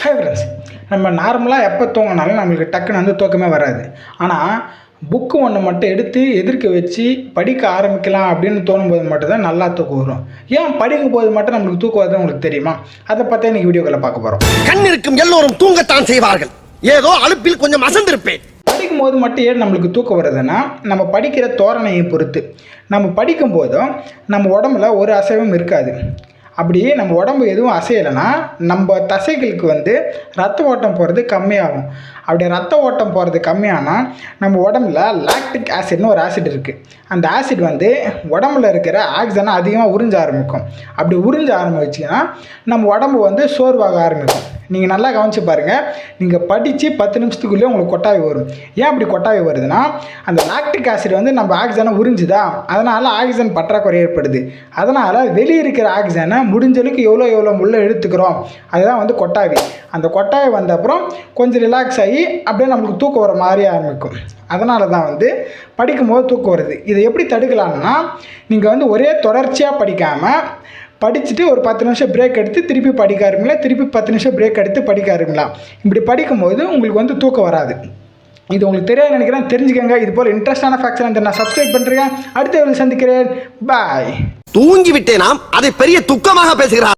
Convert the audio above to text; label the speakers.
Speaker 1: Favourites. நம்ம நார்மலாக எப்போ தூங்கினாலும் நம்மளுக்கு டக்குன்னு வந்து தூக்கமே வராது. ஆனால் புக்கு ஒன்று மட்டும் எடுத்து எதிர்க்க வச்சு படிக்க ஆரம்பிக்கலாம் அப்படின்னு தோணும்போது மட்டும்தான் நல்லா தூக்கம் வரும். ஏன் படிக்கும் போது மட்டும் நம்மளுக்கு தூக்கம் வருதுன்னு உங்களுக்கு தெரியுமா? அதை பற்றி இன்றைக்கி வீடியோக்களை பார்க்க போகிறோம்.
Speaker 2: கண் இருக்கும் எல்லோரும் தூங்கத்தான் செய்வார்கள். ஏதோ அலுப்பில் கொஞ்சம் அசந்திருப்பேன்.
Speaker 1: படிக்கும் போது மட்டும் ஏன் நம்மளுக்கு தூக்கம் வருதுன்னா, நம்ம படிக்கிற தோரணையை பொறுத்து. நம்ம படிக்கும் போதும் நம்ம உடம்புல ஒரு அசைவும் இருக்காது. அப்படியே நம்ம உடம்பு எதுவும் அசையலைன்னா நம்ம தசைகளுக்கு வந்து ரத்த ஓட்டம் போகிறது கம்மியாகும். அப்படி ரத்த ஓட்டம் போகிறது கம்மியானால் நம்ம உடம்புல லாக்டிக் ஆசிட்னு ஒரு ஆசிட் இருக்குது. அந்த ஆசிட் வந்து உடம்புல இருக்கிற ஆக்சிஜனை அதிகமாக உறிஞ்ச ஆரம்பிக்கும். அப்படி உறிஞ்ச ஆரம்பிச்சிங்கன்னா நம்ம உடம்பு வந்து சோர்வாக ஆரம்பிக்கும். நீங்கள் நல்லா கவனிச்சு பாருங்கள். நீங்கள் படித்து 10 நிமிஷத்துக்குள்ளேயே உங்களுக்கு கொட்டாவி வரும். ஏன் அப்படி கொட்டாவி வருதுன்னா, அந்த லாக்டிக் ஆசிட் வந்து நம்ம ஆக்சிஜனை உறிஞ்சுதா, அதனால் ஆக்சிஜன் பற்றாக்குறை ஏற்படுது. அதனால் வெளியே இருக்கிற ஆக்சிஜனை முடிஞ்சளவுக்கு எவ்வளோ உள்ளே எடுத்துக்கிறோம், அதுதான் வந்து கொட்டாவி. அந்த கொட்டாவி வந்த அப்புறம் கொஞ்சம் ரிலாக்ஸ் ஆகி அப்படியே நம்மளுக்கு தூக்கம் வர மாதிரி ஆரம்பிக்கும். அதனால தான் வந்து படிக்கும்போது தூக்கம் வருது. இதை எப்படி தடுக்கலாம்னா, நீங்கள் வந்து ஒரே தொடர்ச்சியாக படிக்காமல் படிச்சுட்டு ஒரு 10 நிமிஷம் பிரேக் எடுத்து திருப்பி படிக்க ஆரம்பிங்களா, திருப்பி 10 நிமிஷம் பிரேக் எடுத்து படிக்க ஆரம்பிங்களா. இப்படி படிக்கும்போது உங்களுக்கு வந்து தூக்கம் வராது. இது உங்களுக்கு தெரியாது நினைக்கிறேன். தெரிஞ்சுக்கங்க. இது போல் இன்ட்ரெஸ்டான ஃபேக்ட்ஸ் நான் சப்ஸ்கிரைப் பண்ணுறேன். அடுத்த சந்திக்கிறேன். பாய்.
Speaker 2: தூங்கி விட்டேனாம், அதை பெரிய துக்கமாக பேசுகிறார்.